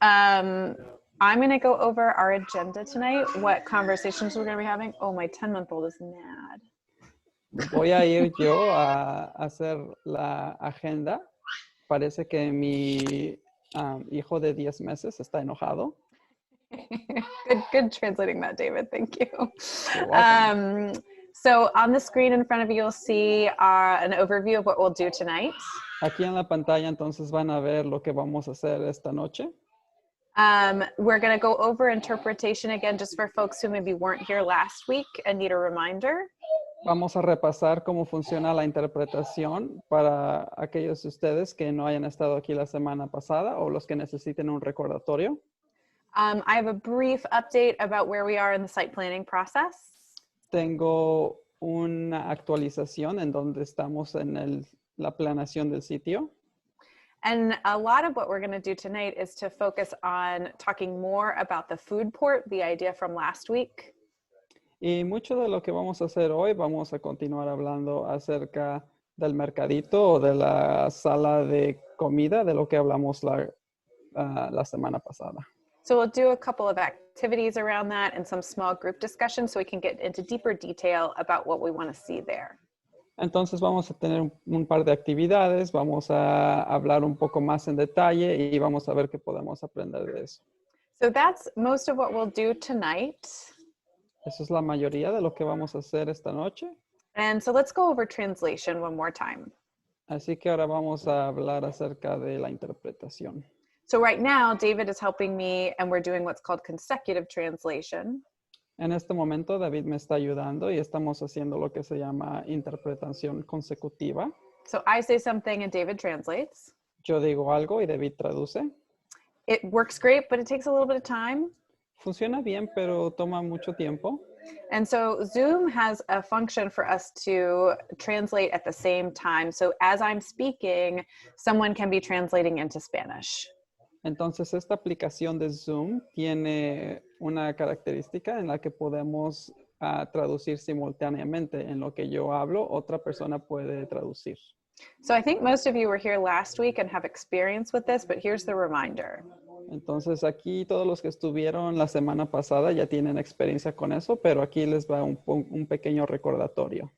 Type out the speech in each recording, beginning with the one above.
Um, I'm going to go over our agenda tonight, what conversations we're going to be having. Oh, my 10-month-old is mad. Voy a ir yo a hacer la agenda. Parece que mi hijo de 10 meses está enojado. Good translating that, David. Thank you. You're welcome. So on the screen in front of you, you'll see an overview of what we'll do tonight. Aquí en la pantalla entonces van a ver lo que vamos a hacer esta noche. We're going to go over interpretation again, just for folks who maybe weren't here last week and need a reminder. Vamos a repasar cómo funciona la interpretación para aquellos de ustedes que no hayan estado aquí la semana pasada o los que necesiten un recordatorio. I have a brief update about where we are in the site planning process. Tengo una actualización en donde estamos en la planeación del sitio. And a lot of what we're going to do tonight is to focus on talking more about the food port, the idea from last week. Y mucho de lo que vamos a hacer hoy, vamos a continuar hablando acerca del mercadito o de la sala de comida, de lo que hablamos la semana pasada. So we'll do a couple of activities around that and some small group discussions so we can get into deeper detail about what we want to see there. Entonces vamos a tener un par de actividades, vamos a hablar un poco más en detalle y vamos a ver qué podemos aprender de eso. So that's most of what we'll do tonight. Eso es la mayoría de lo que vamos a hacer esta noche. And so let's go over translation one more time. Así que ahora vamos a hablar acerca de la interpretación. So right now, David is helping me and we're doing what's called consecutive translation. En este momento, David me está ayudando y estamos haciendo lo que se llama interpretación consecutiva. So I say something and David translates. Yo digo algo y David traduce. It works great, but it takes a little bit of time. Funciona bien, pero toma mucho tiempo. And so Zoom has a function for us to translate at the same time. So as I'm speaking, someone can be translating into Spanish. Entonces, esta aplicación de Zoom tiene una característica en la que podemos traducir simultáneamente. En lo que yo hablo, otra persona puede traducir. So I think most of you were here last week and have experience with this, but here's the reminder. Entonces, aquí todos los que estuvieron la semana pasada ya tienen experiencia con eso, pero aquí les va un pequeño recordatorio.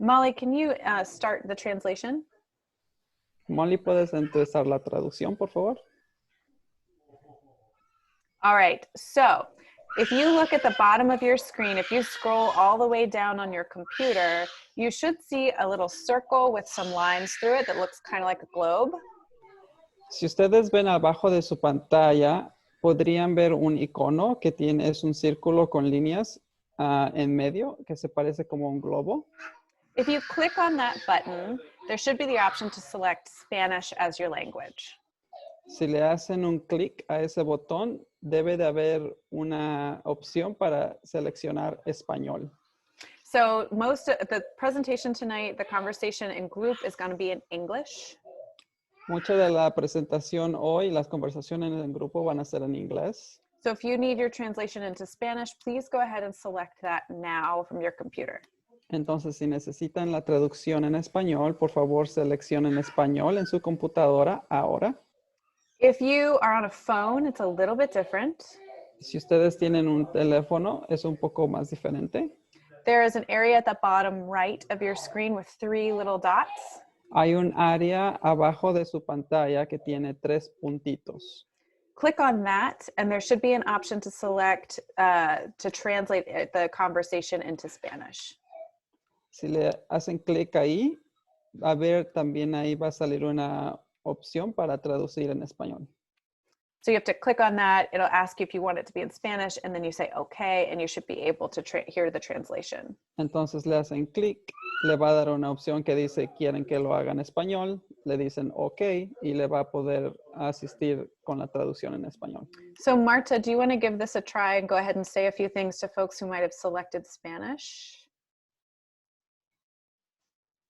Molly, can you start the translation? Molly, ¿puedes empezar la traducción, por favor? All right, so if you look at the bottom of your screen, if you scroll all the way down on your computer, you should see a little circle with some lines through it that looks kind of like a globe. Si ustedes ven abajo de su pantalla, podrían ver un icono que es un círculo con líneas en medio que se parece como un globo. If you click on that button, there should be the option to select Spanish as your language. Si le hacen un clic a ese botón, debe de haber una opción para seleccionar español. So most of the presentation tonight, the conversation in group is going to be in English. Mucha de la presentación hoy, las conversaciones en grupo van a ser en inglés. So if you need your translation into Spanish, please go ahead and select that now from your computer. Entonces, si necesitan la traducción en español, por favor, seleccionen español en su computadora ahora. If you are on a phone, it's a little bit different. Si ustedes tienen un teléfono, es un poco más diferente. There is an area at the bottom right of your screen with 3 little dots. Hay un área abajo de su pantalla que tiene 3 puntitos. Click on that, and there should be an option to select to translate the conversation into Spanish. Si le hacen clic ahí, a ver, también ahí va a salir una opción para traducir en español. So you have to click on that. It'll ask you if you want it to be in Spanish, and then you say okay, and you should be able to hear the translation. Entonces le hacen clic, le va a dar una opción que dice quieren que lo haga en español, le dicen ok y le va a poder asistir con la traducción en español. So Marta, do you want to give this a try and go ahead and say a few things to folks who might have selected Spanish?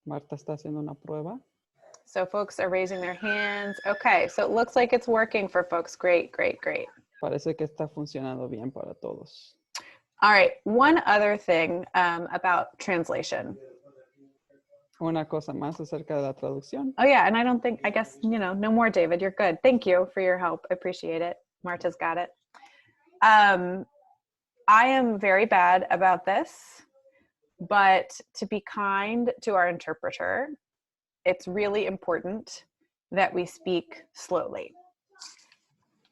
Marta está haciendo una prueba. So folks are raising their hands. Okay, so it looks like it's working for folks. Great, great, great. Parece que está funcionando bien para todos. All right, one other thing about translation. Una cosa más acerca de la traducción. Oh yeah, and I guess, no more, David, you're good. Thank you for your help. I appreciate it. Marta's got it. I am very bad about this, but to be kind to our interpreter, it's really important that we speak slowly.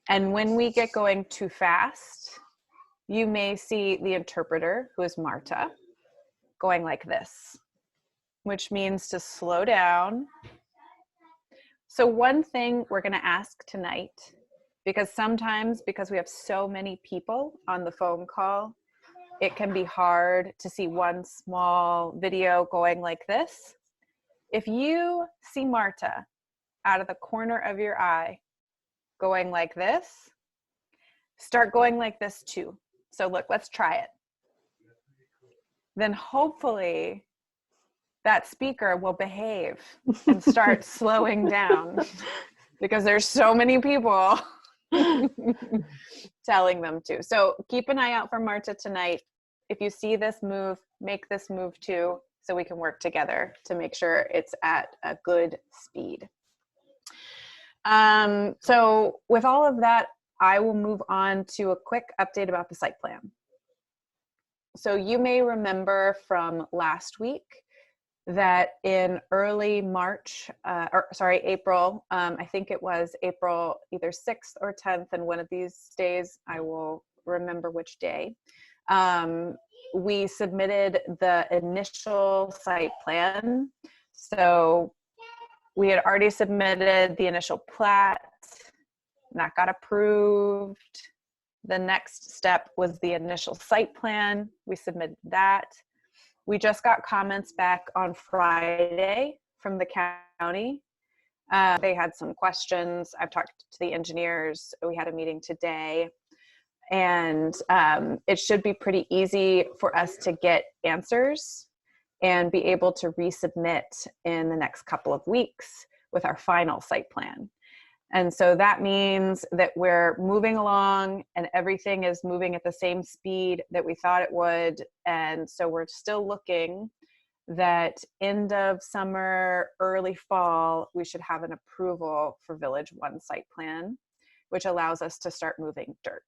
And when we get going too fast, you may see the interpreter, who is Marta, going like this, which means to slow down. So one thing we're going to ask tonight, because sometimes because we have so many people on the phone call, it can be hard to see one small video going like this. If you see Marta out of the corner of your eye going like this, start going like this too. So look, let's try it. Then hopefully that speaker will behave and start slowing down because there's so many people telling them to. So keep an eye out for Marta tonight. If you see this move, make this move too, so we can work together to make sure it's at a good speed. So with all of that, I will move on to a quick update about the site plan. So you may remember from last week that in early March, April, I think it was April either 6th or 10th, and one of these days I will remember which day, we submitted the initial site plan. So we had already submitted the initial plat, and that got approved. The next step was the initial site plan. We submitted that. We just got comments back on Friday from the county. They had some questions. I've talked to the engineers. We had a meeting today. And it should be pretty easy for us to get answers and be able to resubmit in the next couple of weeks with our final site plan. And so that means that we're moving along and everything is moving at the same speed that we thought it would. And so we're still looking that end of summer, early fall, we should have an approval for Village 1 site plan, which allows us to start moving dirt.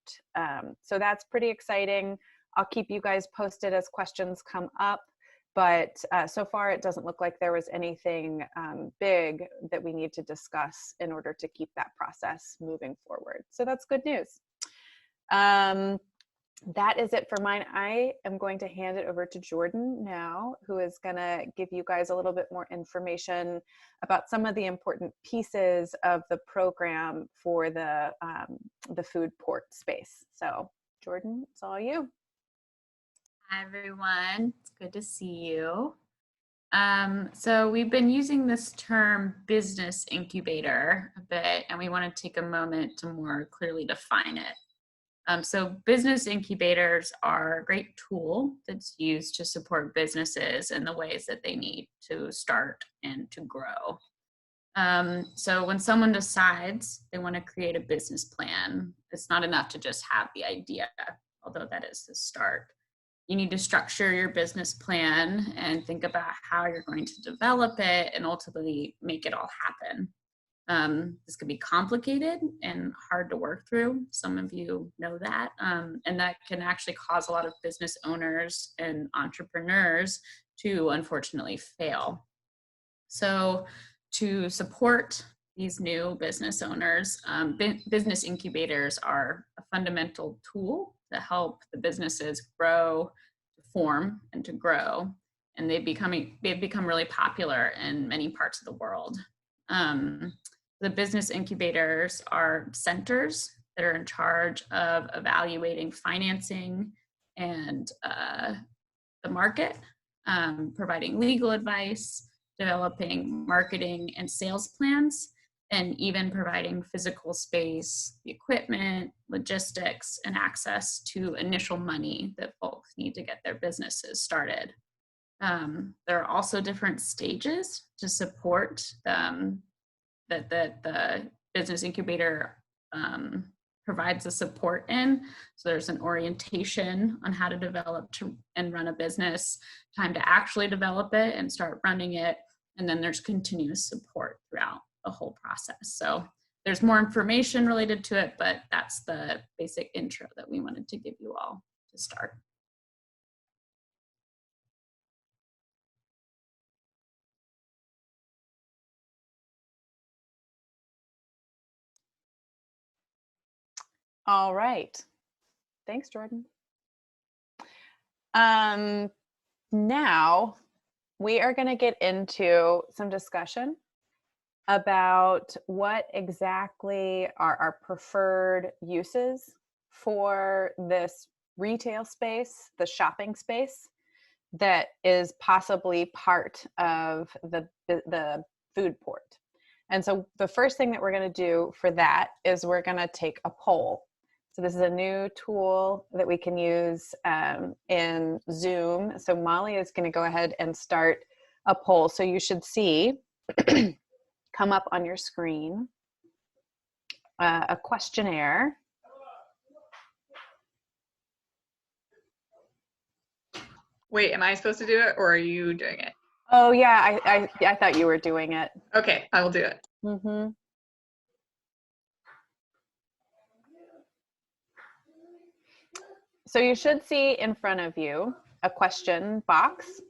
So that's pretty exciting. I'll keep you guys posted as questions come up. But so far, it doesn't look like there was anything big that we need to discuss in order to keep that process moving forward. So that's good news. That is it for mine. I am going to hand it over to Jordan now, who is going to give you guys a little bit more information about some of the important pieces of the program for the food port space. So Jordan, it's all you. Hi, everyone. It's good to see you. So we've been using this term business incubator a bit, and we want to take a moment to more clearly define it. So business incubators are a great tool that's used to support businesses in the ways that they need to start and to grow. So when someone decides they want to create a business plan, it's not enough to just have the idea, although that is the start. You need to structure your business plan and think about how you're going to develop it and ultimately make it all happen. This can be complicated and hard to work through. Some of you know that. And that can actually cause a lot of business owners and entrepreneurs to unfortunately fail. So to support these new business owners, business incubators are a fundamental tool to help the businesses grow, to form, and to grow. And they've become really popular in many parts of the world. The business incubators are centers that are in charge of evaluating financing and the market, providing legal advice, developing marketing and sales plans, and even providing physical space, the equipment, logistics, and access to initial money that folks need to get their businesses started. There are also different stages to support that the business incubator provides the support in. So there's an orientation on how to develop and run a business, time to actually develop it and start running it, and then there's continuous support throughout the whole process. So there's more information related to it, but that's the basic intro that we wanted to give you all to start. All right. Thanks, Jordan. Now we are going to get into some discussion about what exactly are our preferred uses for this retail space, the shopping space that is possibly part of the food port. And so the first thing that we're going to do for that is we're going to take a poll. So this is a new tool that we can use in Zoom. So Molly is going to go ahead and start a poll. So you should see come up on your screen a questionnaire. Wait, am I supposed to do it or are you doing it? Oh yeah, I thought you were doing it. Okay, I will do it. Mm-hmm. So you should see in front of you a question box.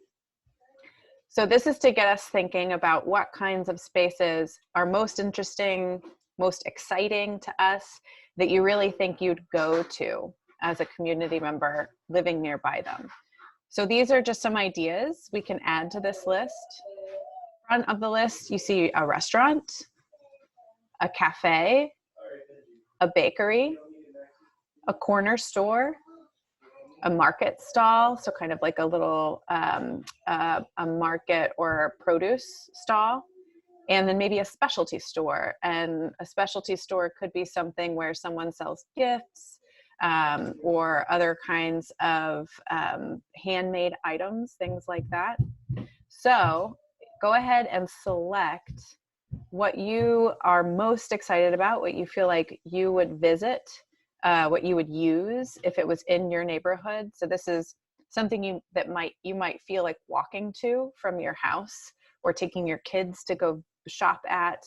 So this is to get us thinking about what kinds of spaces are most interesting, most exciting to us, that you really think you'd go to as a community member living nearby them. So these are just some ideas we can add to this list. Front of the list, you see a restaurant, a cafe, a bakery, a corner store, a market stall, so kind of like a little a market or produce stall, and then maybe a specialty store. And a specialty store could be something where someone sells gifts or other kinds of handmade items, things like that. So go ahead and select what you are most excited about, what you feel like you would visit, what you would use if it was in your neighborhood. So this is something you might feel like walking to from your house, or taking your kids to go shop at,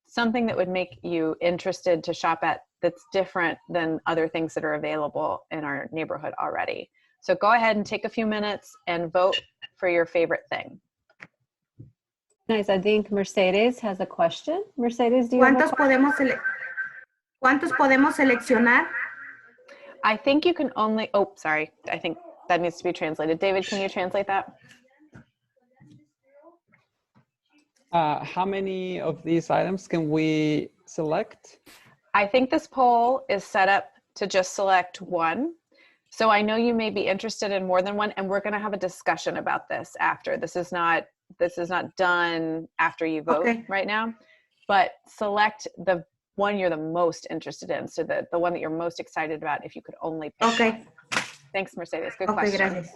something that would make you interested to shop at that's different than other things that are available in our neighborhood already. So go ahead and take a few minutes and vote for your favorite thing. Nice. I think Mercedes has a question. Mercedes, do you have a question? ¿Cuántos podemos seleccionar? I think you can only, oh, sorry. I think that needs to be translated. David, can you translate that? How many of these items can we select? I think this poll is set up to just select one. So I know you may be interested in more than one, and we're going to have a discussion about this after. This is not done after you vote right now, but select the one you're the most interested in. So the one that you're most excited about, if you could only pick one. Thanks, Mercedes. Good question. Gracias.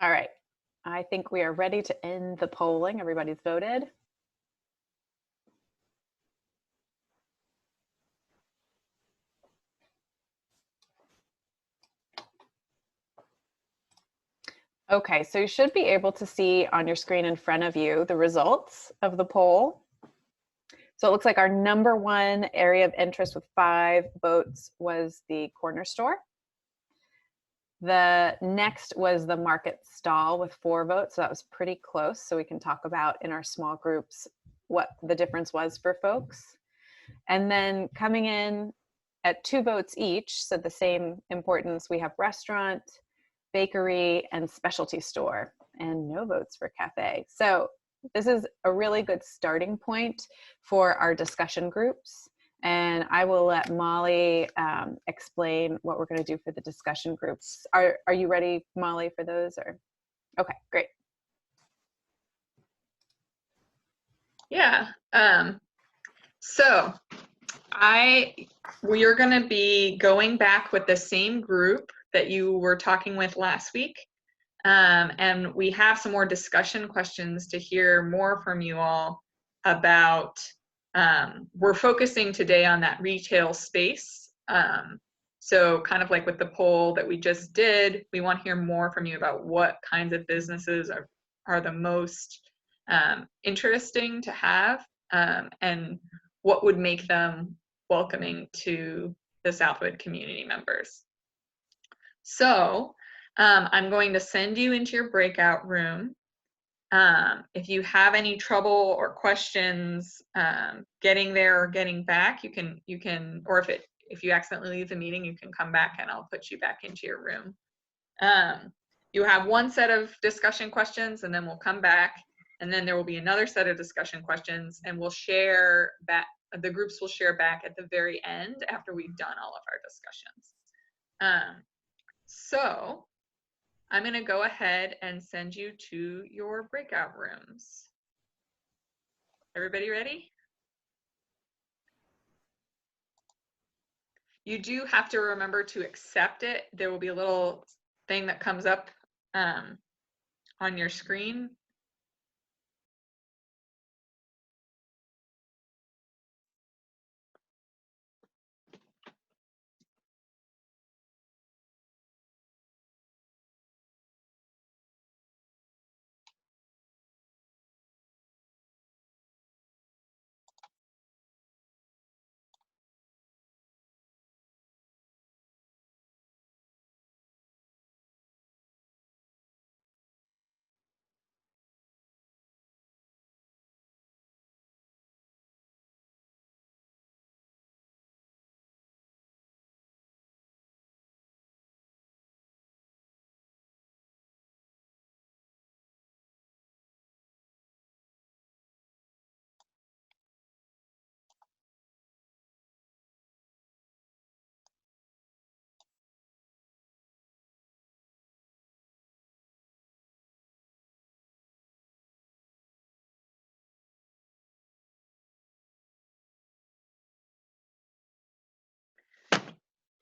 All right. I think we are ready to end the polling. Everybody's voted. Okay, so you should be able to see on your screen in front of you the results of the poll. So it looks like our number one area of interest with 5 votes was the corner store. The next was the market stall with 4 votes. So that was pretty close. So we can talk about in our small groups what the difference was for folks. And then coming in at 2 votes each, so the same importance, we have restaurant, bakery, and specialty store, and no votes for cafe. So this is a really good starting point for our discussion groups. And I will let Molly explain what we're going to do for the discussion groups. Are you ready, Molly, for those? Or okay, great. Yeah. So we are going to be going back with the same group that you were talking with last week. And we have some more discussion questions to hear more from you all about, we're focusing today on that retail space. So kind of like with the poll that we just did, we want to hear more from you about what kinds of businesses are the most interesting to have, and what would make them welcoming to the Southwood community members. So I'm going to send you into your breakout room. If you have any trouble or questions getting there or getting back, you can, or if you accidentally leave the meeting, you can come back and I'll put you back into your room. You have one set of discussion questions, and then we'll come back, and then there will be another set of discussion questions, and we'll share back. The groups will share back at the very end after we've done all of our discussions. So I'm going to go ahead and send you to your breakout rooms. Everybody ready? You do have to remember to accept it. There will be a little thing that comes up on your screen.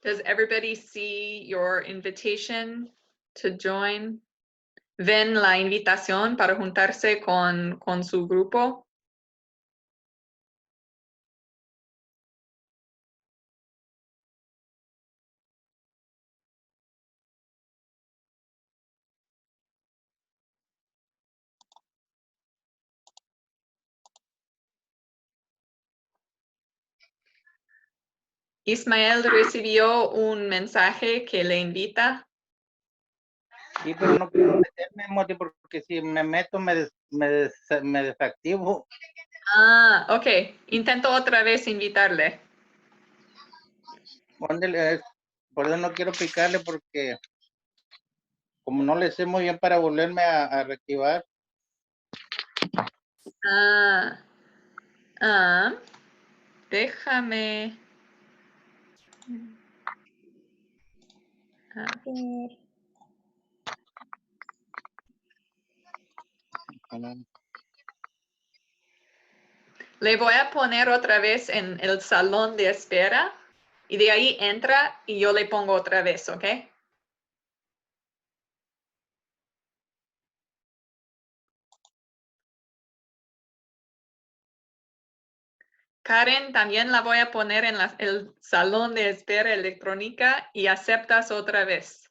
Does everybody see your invitation to join? ¿Ven la invitación para juntarse con su grupo? Ismael recibió un mensaje que le invita. Sí, pero no quiero meterme, Moti, porque si me meto me desactivo. Ah, ok. Intento otra vez invitarle. Por eso no quiero picarle, porque como no le sé muy bien para volverme a reactivar. Déjame. A ver. Le voy a poner otra vez en el salón de espera y de ahí entra y yo le pongo otra vez, ¿ok? Karen, también la voy a poner en el salón de espera electrónica y aceptas otra vez.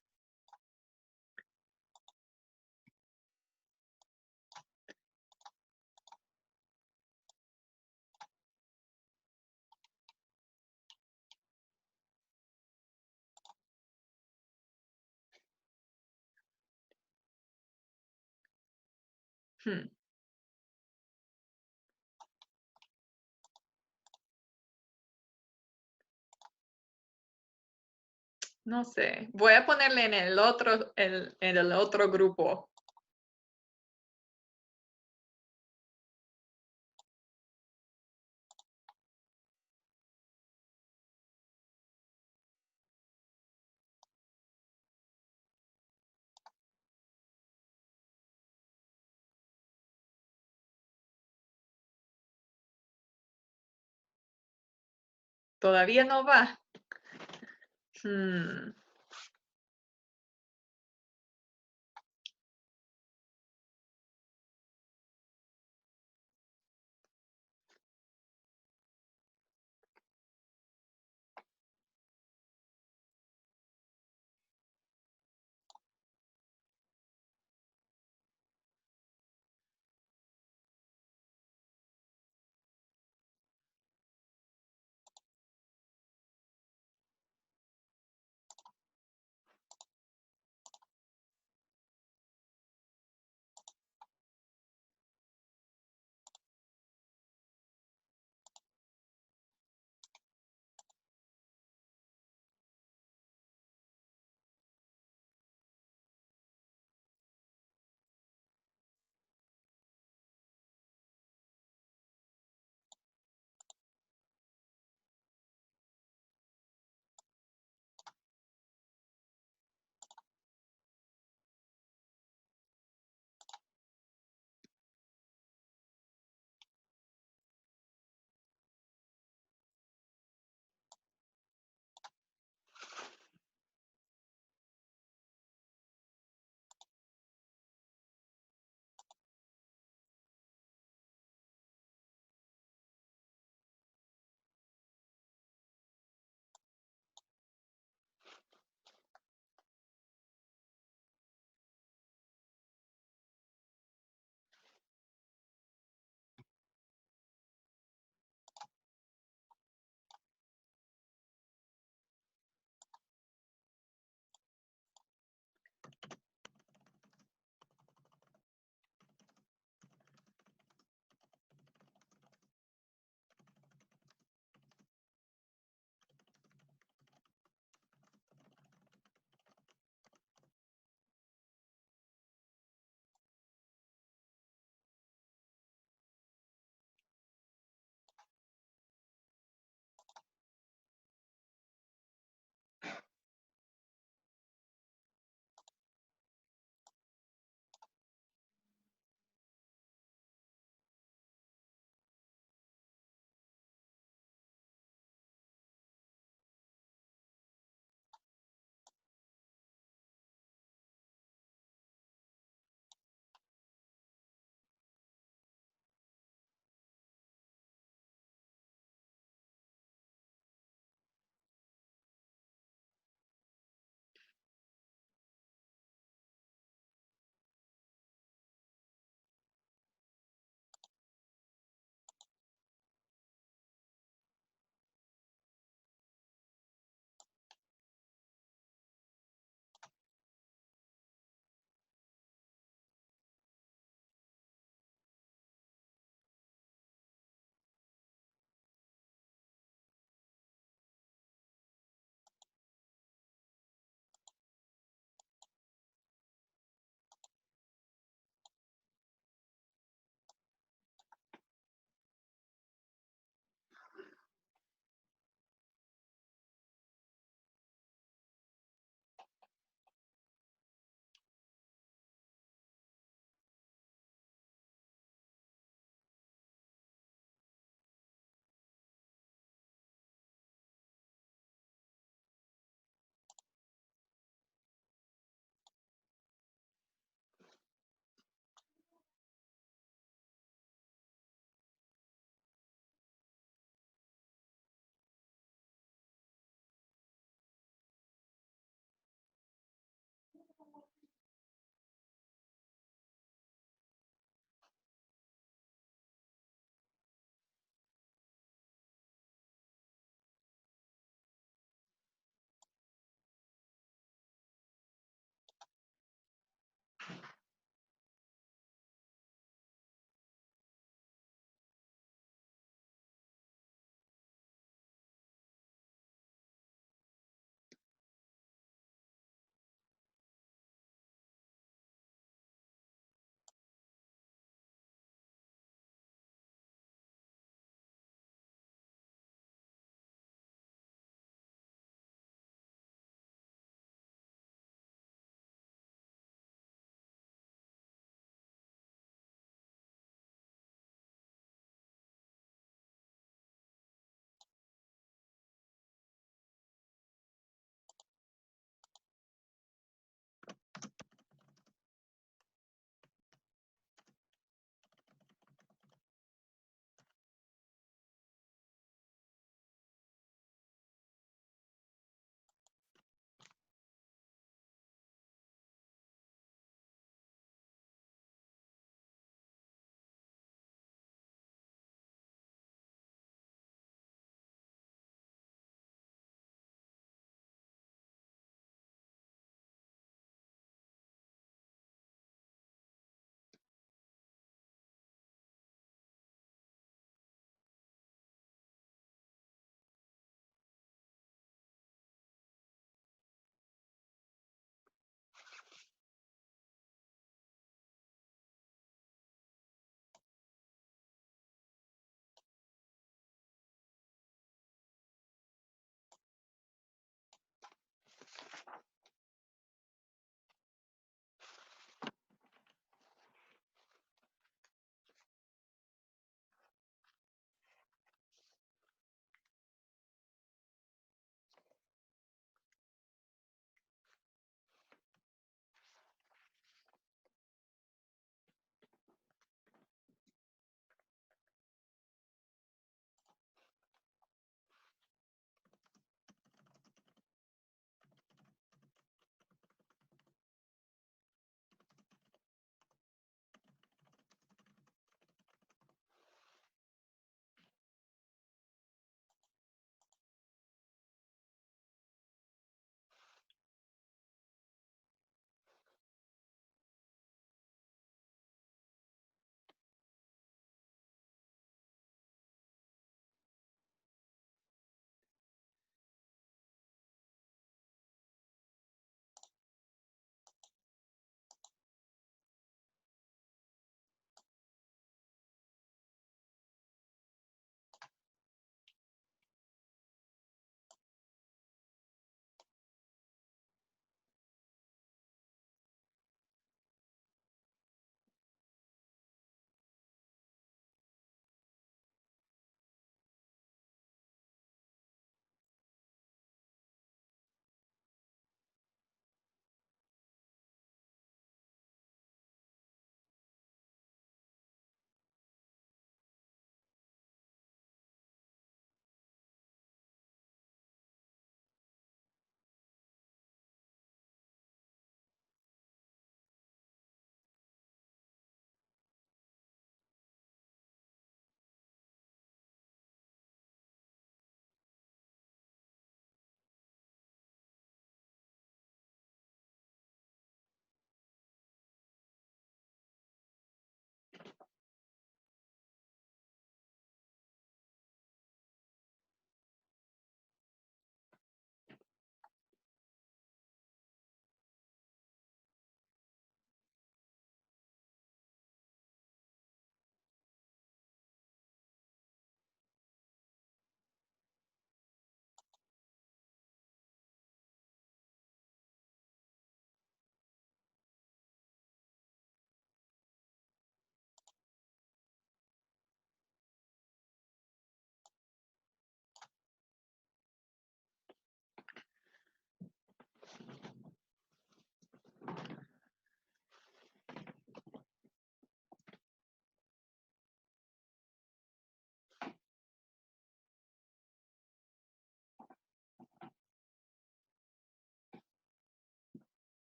No sé, voy a ponerle en el otro grupo. Todavía no va. Hmm.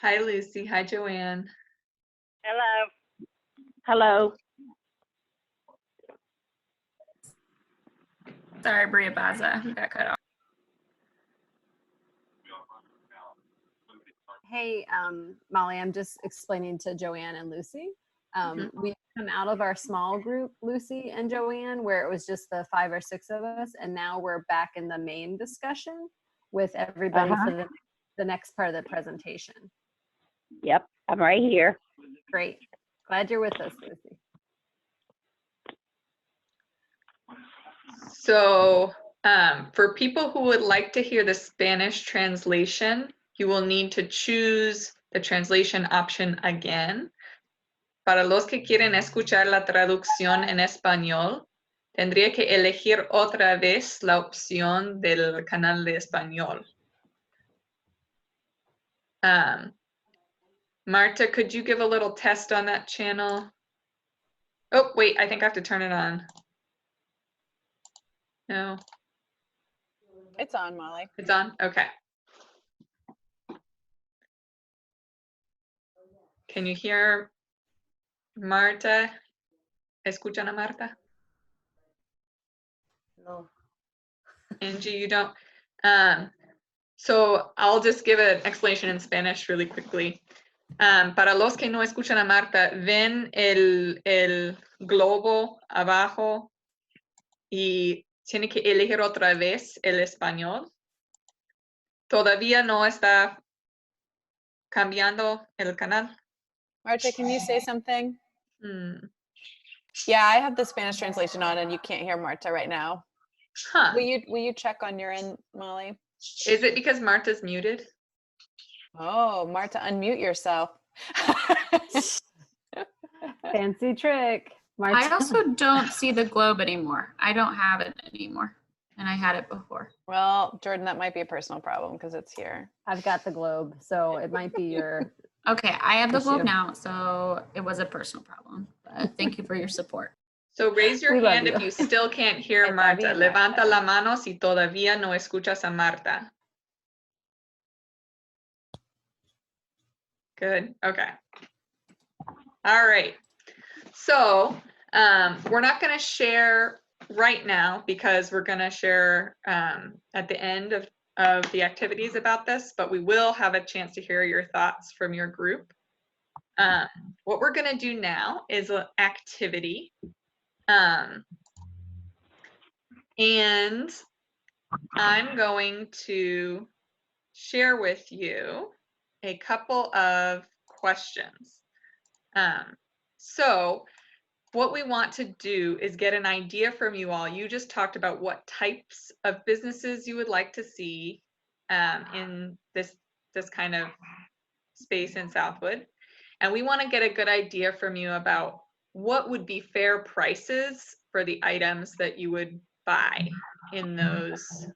Hi, Lucy. Hi, Joanne. Hello. Hello. Sorry, Bria Baza, we got cut off. Hey, Molly, I'm just explaining to Joanne and Lucy. We've come out of our small group, Lucy and Joanne, where it was just the 5 or 6 of us, and now we're back in the main discussion with everybody for the next part of the presentation. Yep, I'm right here. Great. Glad you're with us, Lucy. So for people who would like to hear the Spanish translation, you will need to choose the translation option again. Para los que quieren escuchar la traducción en español, tendría que elegir otra vez la opción del canal de español. Marta, could you give a little test on that channel? Oh, wait, I think I have to turn it on. No. It's on, Molly. It's on? Okay. Can you hear Marta? ¿Escuchan a Marta? No. Angie, you don't? So I'll just give an explanation in Spanish really quickly. Para los que no escuchan a Marta, ven el globo abajo y tiene que elegir otra vez el español. Todavía no está cambiando el canal. Marta, can you say something? Yeah, I have the Spanish translation on and you can't hear Marta right now. Huh. Will you check on your end, Molly? Is it because Marta's muted? Oh, Marta, unmute yourself. Fancy trick. Marta. I also don't see the globe anymore. I don't have it anymore. And I had it before. Well, Jordan, that might be a personal problem because it's here. I've got the globe, so it might be your Okay, I have the globe issue. now, so it was a personal problem. But thank you for your support. So raise your We love hand you. if you still can't hear I love Marta. you, Levanta Marta. la mano si todavía no escuchas a Marta. Good. Okay. All right. So we're not going to share right now because we're going to share at the end of the activities about this, but we will have a chance to hear your thoughts from your group. What we're going to do now is an activity. And I'm going to share with you a couple of questions. So what we want to do is get an idea from you all. You just talked about what types of businesses you would like to see in this kind of space in Southwood. And we want to get a good idea from you about what would be fair prices for the items that you would buy in those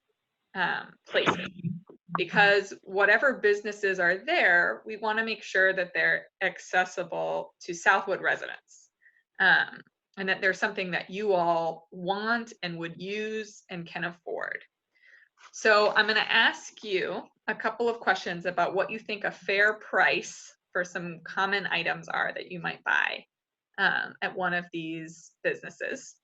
places. Because whatever businesses are there, we want to make sure that they're accessible to Southwood residents. And that there's something that you all want and would use and can afford. So I'm going to ask you a couple of questions about what you think a fair price for some common items are that you might buy at one of these businesses.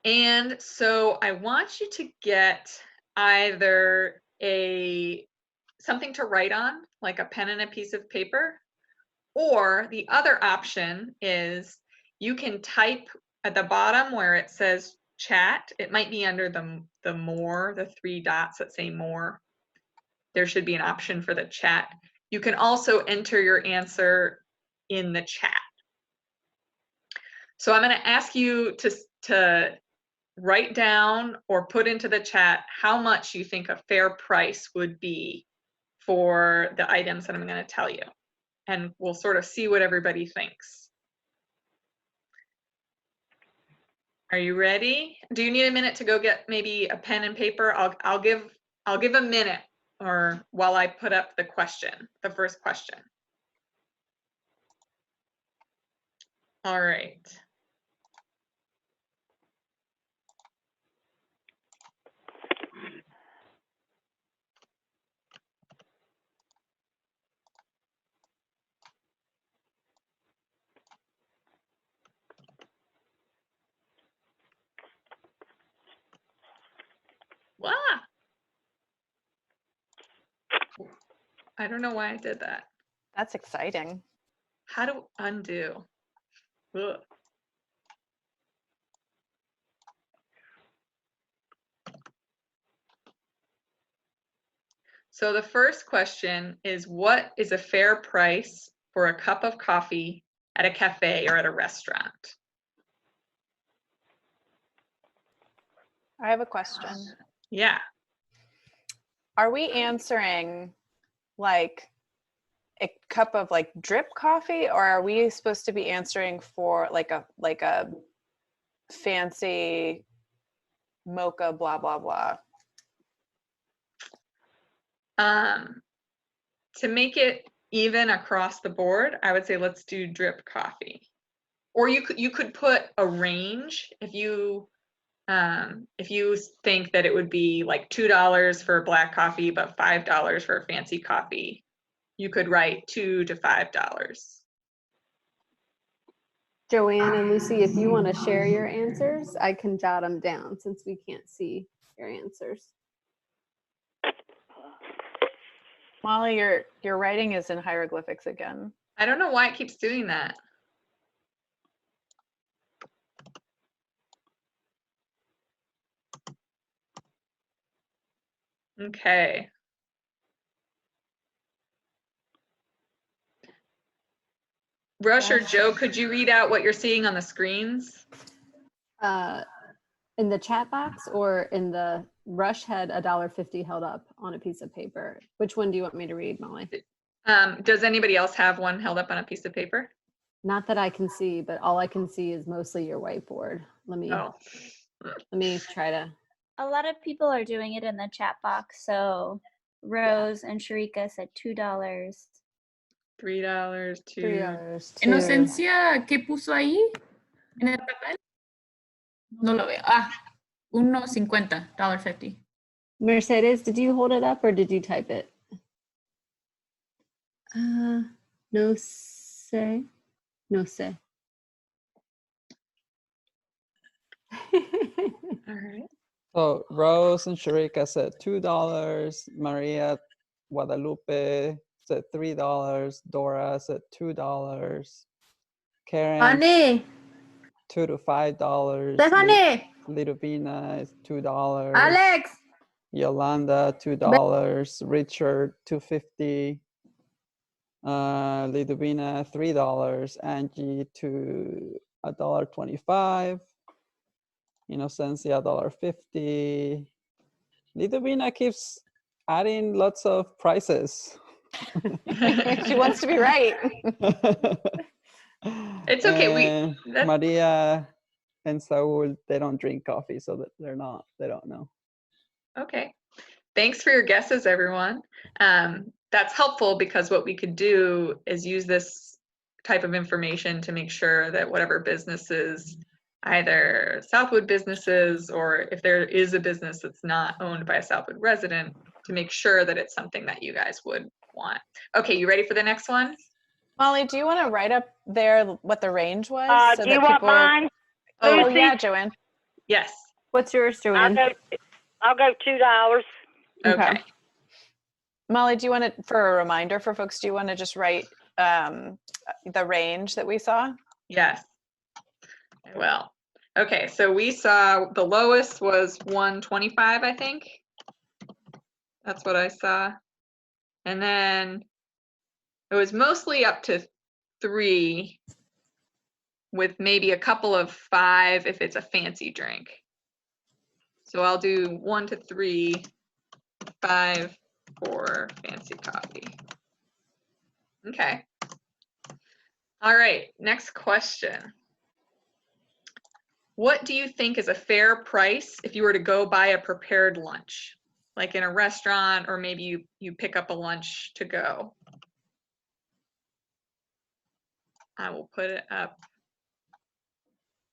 And so I want you to get either something to write on, like a pen and a piece of paper, or the other option is you can type at the bottom where it says chat. It might be under the more, the 3 dots that say more. There should be an option for the chat. You can also enter your answer in the chat. So I'm going to ask you to write down or put into the chat how much you think a fair price would be for the items that I'm going to tell you. And we'll sort of see what everybody thinks. Are you ready? Do you need a minute to go get maybe a pen and paper? I'll give a minute or while I put up the question, the first question. All right. I don't know why I did that. That's exciting. How to undo? Ugh. So the first question is, what is a fair price for a cup of coffee at a cafe or at a restaurant? I have a question. Yeah. Are we answering like a cup of like drip coffee, or are we supposed to be answering for like a fancy mocha blah blah blah? To make it even across the board, I would say let's do drip coffee. Or you could put a range if you think that it would be like $2 for black coffee but $5 for a fancy coffee. You could write $2 to $5. Joanne and Lucy, if you want to share your answers, I can jot them down since we can't see your answers. Molly, your writing is in hieroglyphics again. I don't know why it keeps doing that. Okay. Rush or Joe, could you read out what you're seeing on the screens? In the chat box or in the Rush had $1.50 held up on a piece of paper. Which one do you want me to read, Molly? Does anybody else have one held up on a piece of paper? Not that I can see, but all I can see is mostly your whiteboard. Let me try to. A lot of people are doing it in the chat box. So Rose and Sharika said $2. $3, $2. $3. Inocencia, ¿qué puso ahí? ¿En el papel? No lo veo. Ah, $1.50, $1.50. Mercedes, did you hold it up or did you type it? No sé. No sé. All right. So Rose and Sharika said $2. Maria Guadalupe said $3. Dora said $2. Karen, Honey, $2 to $5. Stephanie, Lidovina is $2. Alex. Yolanda $2. Richard $2.50. Lidovina $3. Angie to $1.25. Inocencia $1.50. Lidovina keeps adding lots of prices. She wants to be right. It's okay. And Maria and Saul, they don't drink coffee, so that they don't know. Okay. Thanks for your guesses, everyone. That's helpful because what we could do is use this type of information to make sure that whatever businesses, either Southwood businesses, or if there is a business that's not owned by a Southwood resident, to make sure that it's something that you guys would want. Okay, you ready for the next one? Molly, do you want to write up there what the range was? Do you want mine? Oh, Lucy? yeah, Joanne. Yes. What's yours, Joanne? I'll go $2. Okay. Molly, do you want to, for a reminder for folks, do you want to just write the range that we saw? Yes. Well, okay, so we saw the lowest was 125, I think. That's what I saw. And then it was mostly up to 3 with maybe a couple of 5 if it's a fancy drink. So I'll do 1 to 3, 5 for fancy coffee. Okay. All right, next question. What do you think is a fair price if you were to go buy a prepared lunch, like in a restaurant, or maybe you pick up a lunch to go? I will put it up.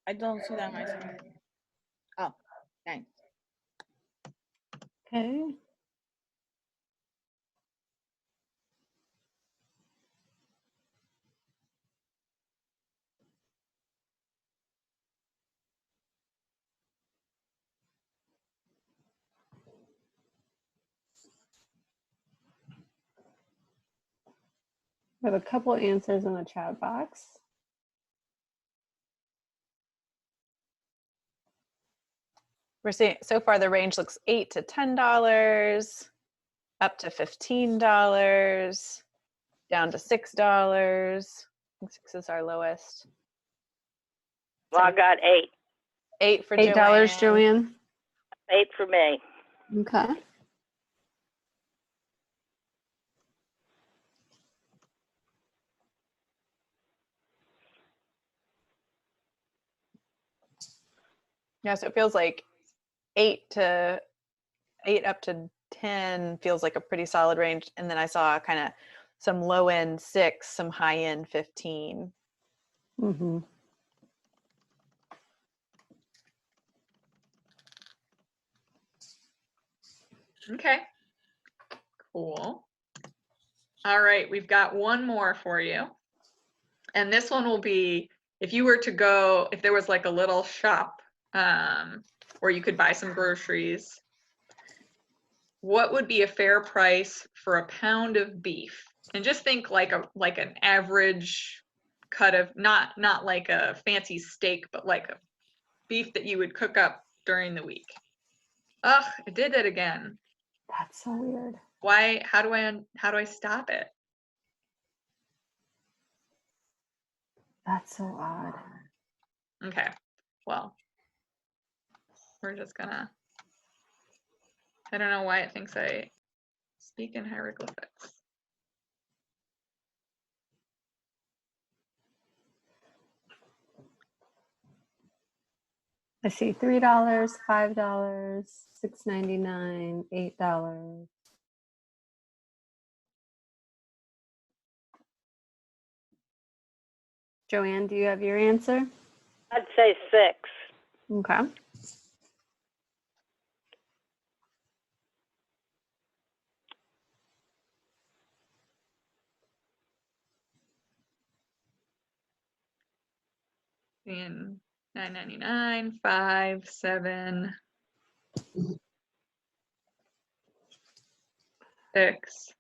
I don't see that on my screen. Oh, thanks. Okay. We have a couple answers in the chat box. We're seeing so far the range looks $8 to $10, up to $15, down to $6. I think 6 is our lowest. Well, I got 8. 8 for $8, Joanne. 8 for me. Okay. Yeah, so it feels like 8 up to 10 feels like a pretty solid range. And then I saw kind of some low end 6, some high end 15. Mm-hmm. Okay. Cool. All right, we've got one more for you. And this one will be, if you were to go, if there was like a little shop where you could buy some groceries, what would be a fair price for a pound of beef? And just think like an average cut of, not like a fancy steak, but like a beef that you would cook up during the week. Ugh, I did that again. That's so weird. Why? How do I stop it? That's so odd. Okay. Well, we're just gonna. I don't know why it thinks I speak in hieroglyphics. I see $3, $5, $6.99, $8. Joanne, do you have your answer? I'd say 6. Okay. In $9.99, 5, 7, 6.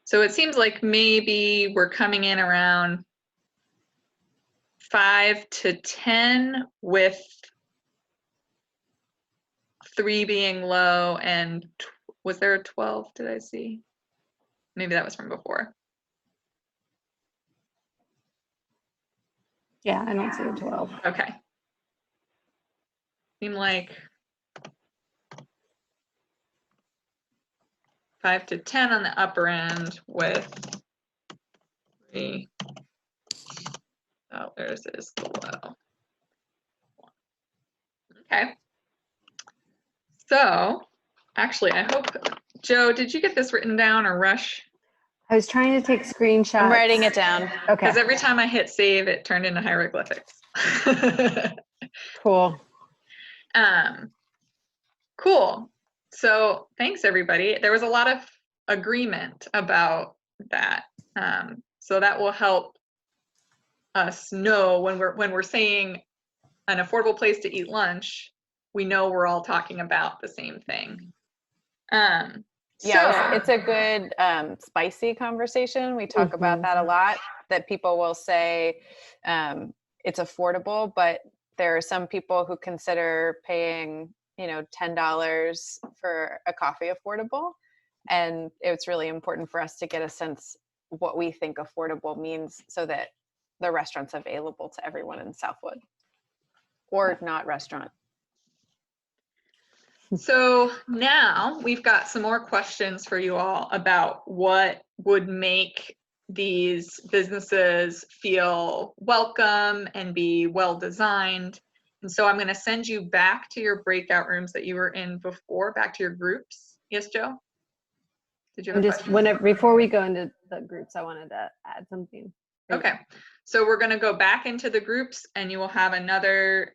So it seems like maybe we're coming in around 5 to 10, with 3 being low, and was there a 12? Did I see? Maybe that was from before. Yeah, I don't see a 12. Okay. Seem like 5 to 10 on the upper end, with 3 dollars is the low. Okay. So actually, I hope, Joe, did you get this written down, or Rush? I was trying to take screenshots. I'm writing it down. Okay. Because every time I hit save, it turned into hieroglyphics. Cool. Cool. So thanks, everybody. There was a lot of agreement about that. So that will help us know when we're saying an affordable place to eat lunch, we know we're all talking about the same thing. Yeah, it's a good spicy conversation. We talk about that a lot, that people will say it's affordable, but there are some people who consider paying, $10 for a coffee affordable. And it's really important for us to get a sense of what we think affordable means, so that the restaurant's available to everyone in Southwood, or not restaurant. So now we've got some more questions for you all about what would make these businesses feel welcome and be well designed. And so I'm going to send you back to your breakout rooms that you were in before, back to your groups. Yes, Joe? Did you have a question? Before we go into the groups, I wanted to add something. Okay. So we're going to go back into the groups, and you will have another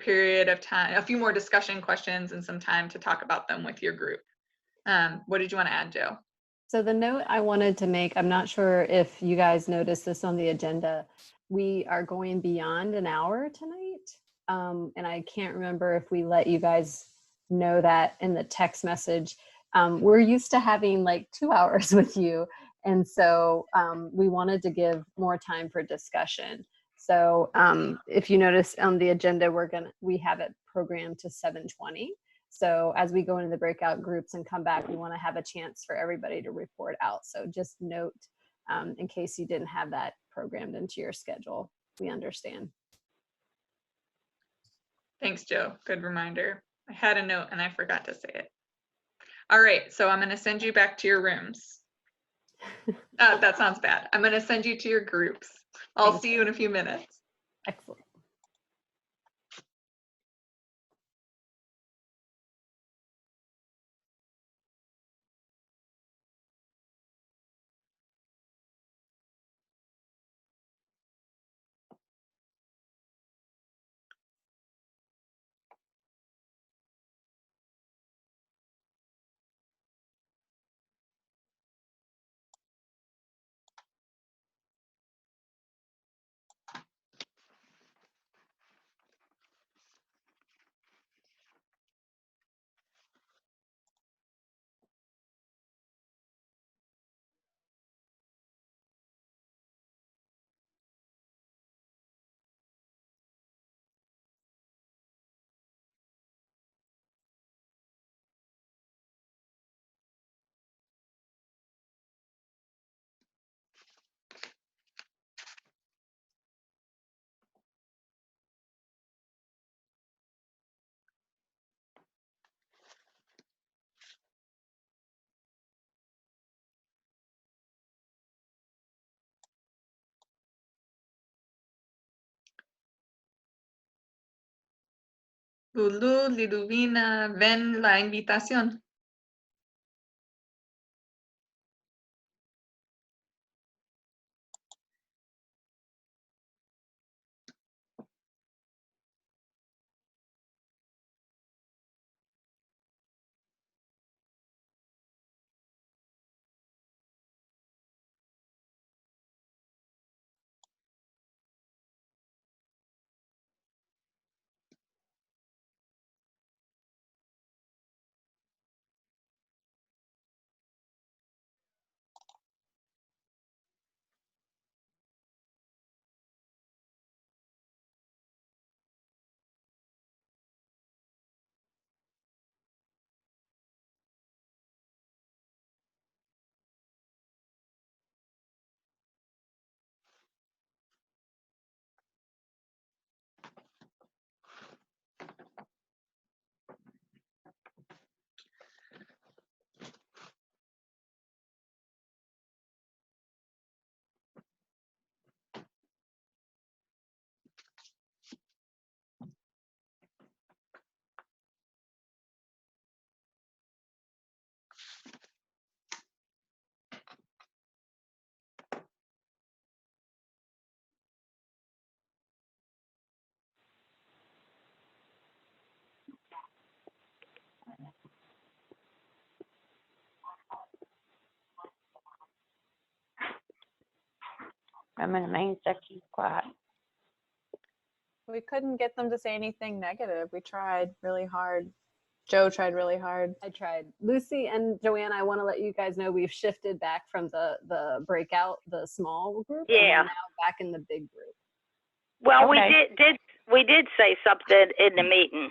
period of time, a few more discussion questions, and some time to talk about them with your group. What did you want to add, Joe? So the note I wanted to make, I'm not sure if you guys noticed this on the agenda, we are going beyond an hour tonight. And I can't remember if we let you guys know that in the text message. We're used to having like 2 hours with you. And so we wanted to give more time for discussion. So if you notice on the agenda, we have it programmed to 7:20. So as we go into the breakout groups and come back, we want to have a chance for everybody to report out. So just note in case you didn't have that programmed into your schedule, we understand. Thanks, Joe. Good reminder. I had a note and I forgot to say it. All right, so I'm going to send you back to your rooms. That sounds bad. I'm going to send you to your groups. I'll see you in a few minutes. Excellent. Lulu, Liduvina, ven la invitación. I'm in the main section, quiet. We couldn't get them to say anything negative. We tried really hard. Joe tried really hard. I tried. Lucy and Joanne, I want to let you guys know we've shifted back from the breakout, the small group. And Yeah. we're now back in the big group. Well, Okay. we did say something in the meeting.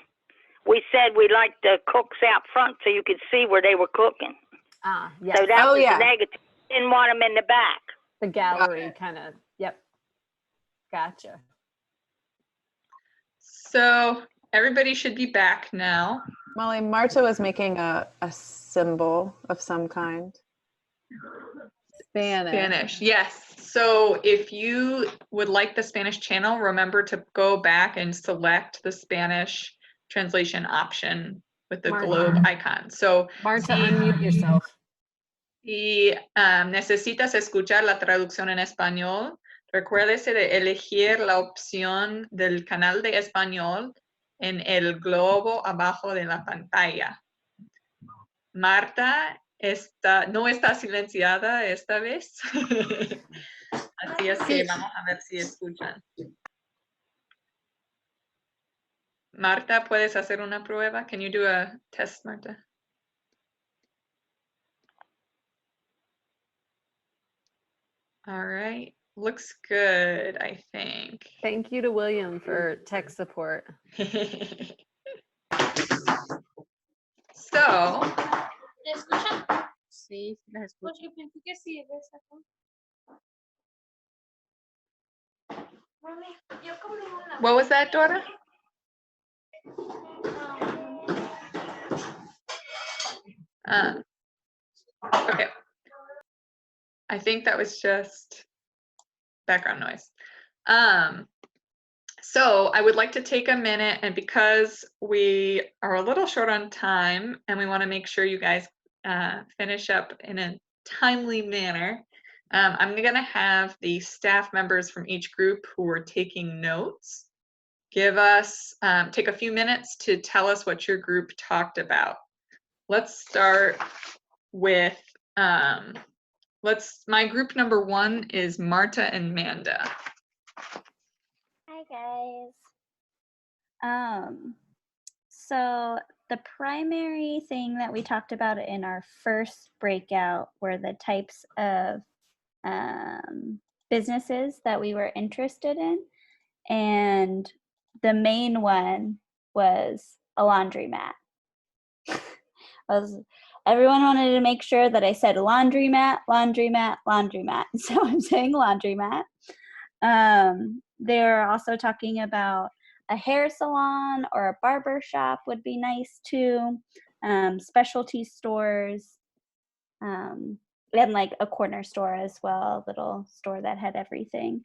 We said we liked the cooks out front so you could see where they were cooking. Ah, yes. So that Oh, was yeah. the negative. Didn't want them in the back. The gallery kind of, yep. Gotcha. So everybody should be back now. Molly, Marta was making a symbol of some kind. Spanish, yes. So if you would like the Spanish channel, remember to go back and select the Spanish translation option with the Marta. globe icon. So Marta, unmute yourself. si necesitas escuchar la traducción en español, recuérdese de elegir la opción del canal de español en el globo abajo de la pantalla. Marta no está silenciada esta vez. Así es que vamos a ver si escuchan. Marta, ¿puedes hacer una prueba? Can you do a test, Marta? All right. Looks good, I think. Thank you to William for tech support. So, ¿Te escuchan? Sí, las escucho. Pues yo pensé que sí, de esa forma. Mami, yo comí una. what was that, Dora? Okay. I think that was just background noise. So I would like to take a minute, and because we are a little short on time and we want to make sure you guys finish up in a timely manner, I'm going to have the staff members from each group who are taking notes give us, take a few minutes to tell us what your group talked about. Let's start with, my group number 1 is Marta and Manda. Hi guys. So the primary thing that we talked about in our first breakout were the types of businesses that we were interested in, and the main one was a laundromat. Everyone wanted to make sure that I said laundromat, laundromat, laundromat. So I'm saying laundromat. They're also talking about a hair salon or a barber shop would be nice too. Specialty stores, and like a corner store as well, a little store that had everything.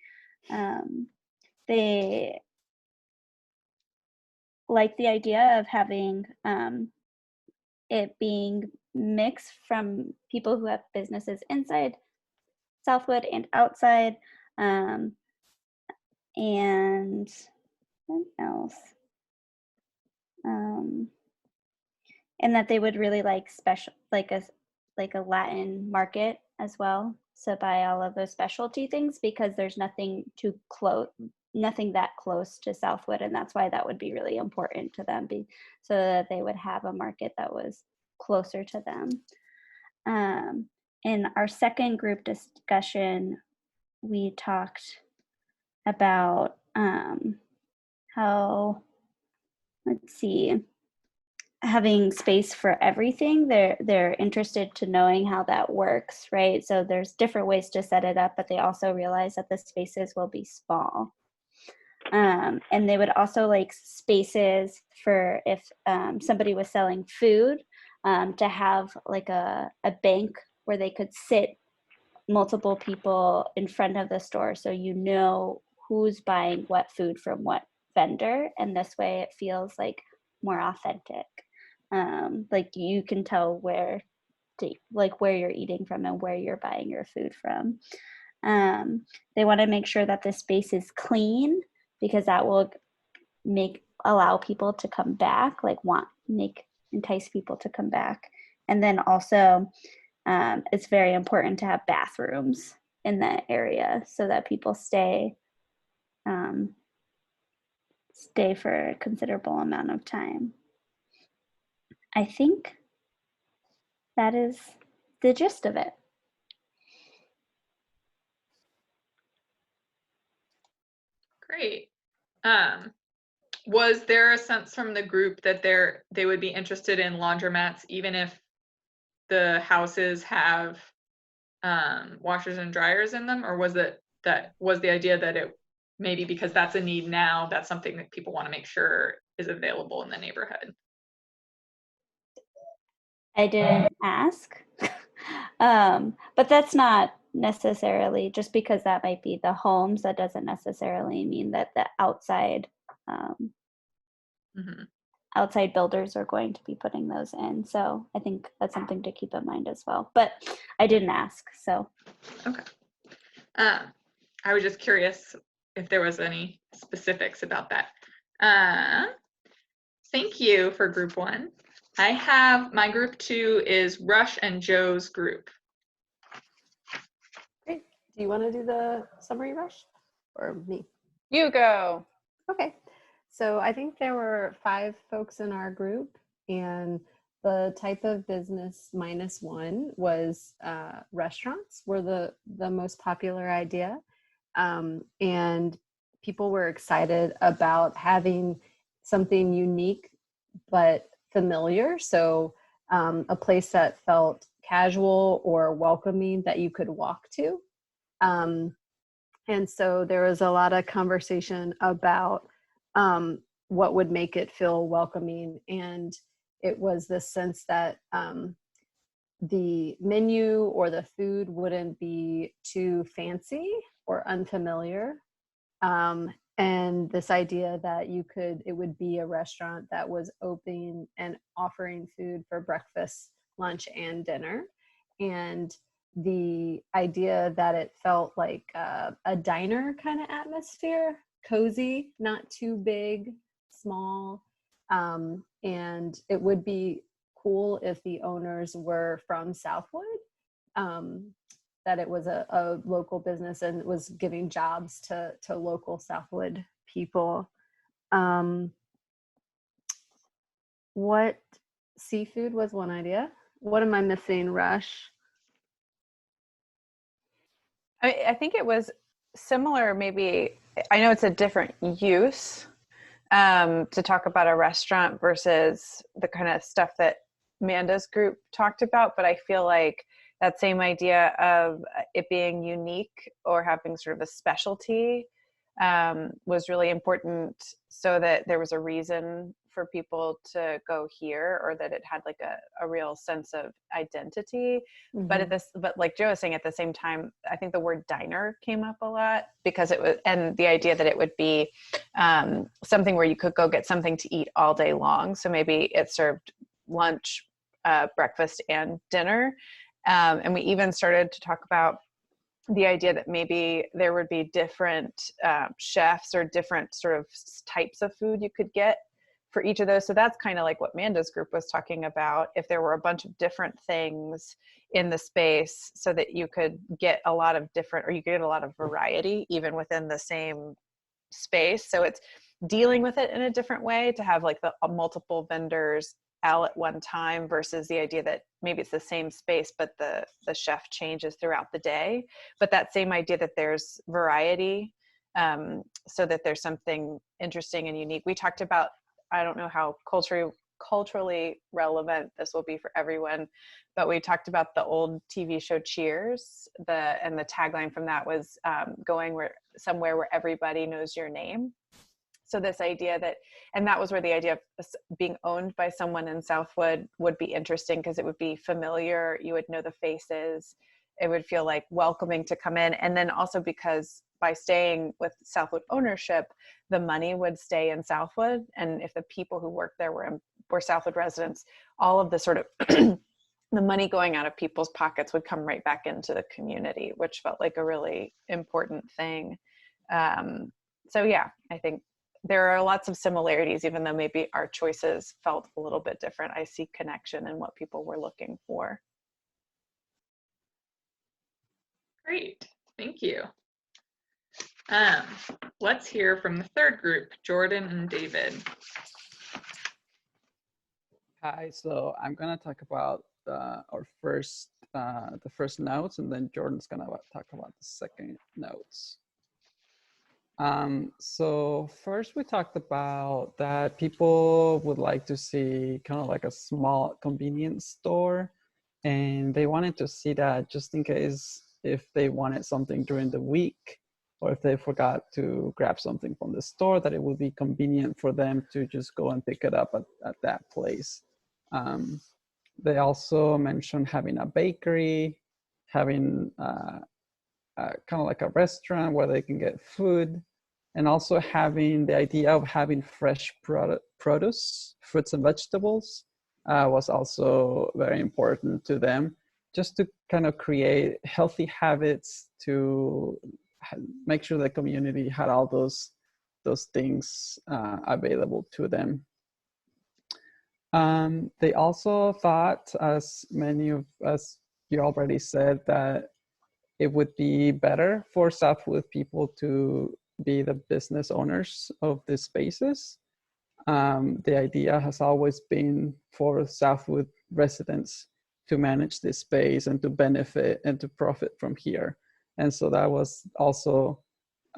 They like the idea of having it being mixed from people who have businesses inside Southwood and outside. And what else? And that they would really like special, like a Latin market as well. So buy all of those specialty things because there's nothing that close to Southwood, and that's why that would be really important to them, so that they would have a market that was closer to them. In our second group discussion, we talked about how, let's see, having space for everything. They're interested to knowing how that works, right? So there's different ways to set it up, but they also realize that the spaces will be small. And they would also like spaces for if somebody was selling food, to have like a bank where they could sit multiple people in front of the store, so you know who's buying what food from what vendor, and this way it feels like more authentic. Like you can tell where you're eating from and where you're buying your food from. They want to make sure that the space is clean because that will allow people to come back, entice people to come back. And then also it's very important to have bathrooms in that area so that people stay for a considerable amount of time. I think that is the gist of it. Great. Was there a sense from the group that they would be interested in laundromats even if the houses have washers and dryers in them, or was the idea that it maybe because that's a need now, that's something that people want to make sure is available in the neighborhood? I didn't ask, but that's not necessarily, just because that might be the homes, that doesn't necessarily mean that the outside outside builders are going to be putting those in. So I think that's something to keep in mind as well, but I didn't ask, so. Okay. I was just curious if there was any specifics about that. Thank you for group 1. I have my group 2 is Rush and Joe's group. Great. Do you want to do the summary, Rush, or me? You go. Okay. So I think there were 5 folks in our group, and the type of business -1 was restaurants were the most popular idea. And people were excited about having something unique but familiar. So a place that felt casual or welcoming that you could walk to. And so there was a lot of conversation about what would make it feel welcoming. And it was the sense that the menu or the food wouldn't be too fancy or unfamiliar. And this idea that it would be a restaurant that was open and offering food for breakfast, lunch, and dinner. And the idea that it felt like a diner kind of atmosphere, cozy, not too big, small. And it would be cool if the owners were from Southwood, that it was a local business and was giving jobs to local Southwood people. What seafood was one idea? What am I missing, Rush? I think it was similar, maybe. I know it's a different use to talk about a restaurant versus the kind of stuff that Manda's group talked about, but I feel like that same idea of it being unique or having sort of a specialty was really important, so that there was a reason for people to go here, or that it had like a real sense of identity. Mm-hmm. But like Joe was saying, at the same time, I think the word diner came up a lot, because it was, and the idea that it would be something where you could go get something to eat all day long. So maybe it served lunch, breakfast, and dinner. And we even started to talk about the idea that maybe there would be different chefs or different sort of types of food you could get for each of those. So that's kind of like what Manda's group was talking about. If there were a bunch of different things in the space, so that you could get a lot of different, or you could get a lot of variety even within the same space. So it's dealing with it in a different way, to have like the multiple vendors all at one time, versus the idea that maybe it's the same space, but the chef changes throughout the day. But that same idea that there's variety, so that there's something interesting and unique. We talked about, I don't know how culturally relevant this will be for everyone, but we talked about the old TV show Cheers, and the tagline from that was going somewhere where everybody knows your name. So this idea that, and that was where the idea of being owned by someone in Southwood would be interesting, because it would be familiar. You would know the faces. It would feel like welcoming to come in. And then also because by staying with Southwood ownership, the money would stay in Southwood. And if the people who worked there were Southwood residents, all of the sort of the money going out of people's pockets would come right back into the community, which felt like a really important thing. So yeah, I think there are lots of similarities, even though maybe our choices felt a little bit different. I see connection in what people were looking for. Great, thank you. Let's hear from the third group, Jordan and David. Hi, so I'm gonna talk about the first notes, and then Jordan's gonna talk about the second notes. So first we talked about that people would like to see kind of like a small convenience store, and they wanted to see that just in case if they wanted something during the week, or if they forgot to grab something from the store, that it would be convenient for them to just go and pick it up at that place. They also mentioned having a bakery, having kind of like a restaurant where they can get food, and also having the idea of having fresh produce, fruits and vegetables was also very important to them, just to kind of create healthy habits, to make sure the community had all those things available to them. They also thought, as you already said, that it would be better for Southwood people to be the business owners of these spaces, the idea has always been for Southwood residents to manage this space and to benefit and to profit from here. And so that was also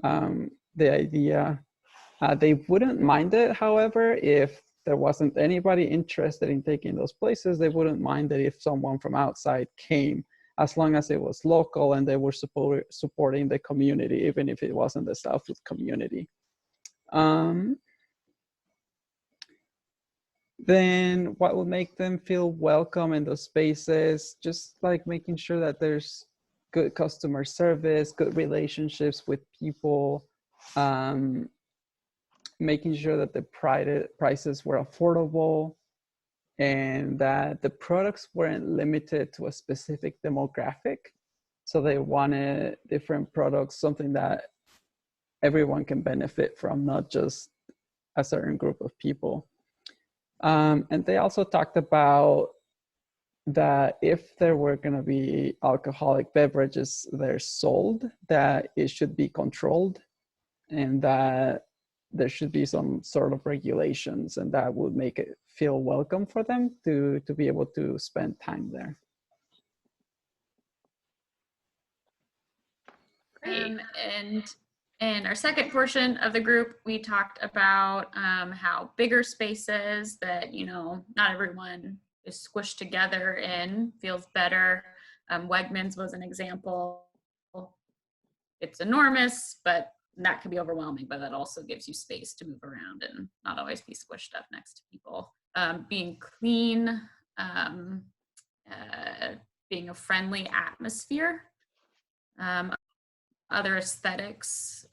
the idea. They wouldn't mind it, however, if there wasn't anybody interested in taking those places. They wouldn't mind it if someone from outside came, as long as it was local and they were supporting the community, even if it wasn't the Southwood community. Then what would make them feel welcome in those spaces? Just like making sure that there's good customer service, good relationships with people, making sure that the prices were affordable, and that the products weren't limited to a specific demographic. So they wanted different products, something that everyone can benefit from, not just a certain group of people. And they also talked about that if there were going to be alcoholic beverages there sold, that it should be controlled, and that there should be some sort of regulations, and that would make it feel welcome for them to be able to spend time there. Great. And in our second portion of the group, we talked about how bigger spaces that, you know, not everyone is squished together in feels better. Wegmans was an example. It's enormous, but that can be overwhelming, but that also gives you space to move around and not always be squished up next to people. Being clean, being a friendly atmosphere. Other aesthetics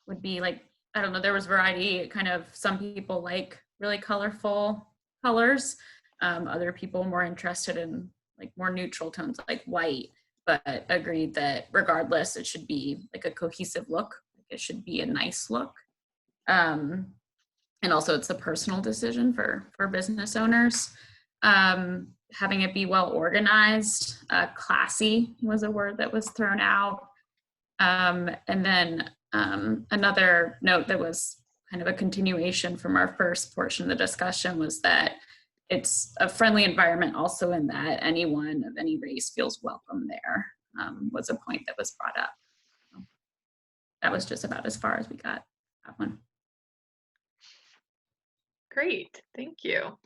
would be like, I don't know, there was variety. Kind of, some people like really colorful colors. Other people more interested in like more neutral tones like white, but agreed that regardless, it should be like a cohesive look. It should be a nice look. And also it's a personal decision for business owners. Having it be well organized, classy was a word that was thrown out. And then another note that was kind of a continuation from our first portion of the discussion was that it's a friendly environment also in that anyone of any race feels welcome there, was a point that was brought up. So that was just about as far as we got that one. Great, thank you.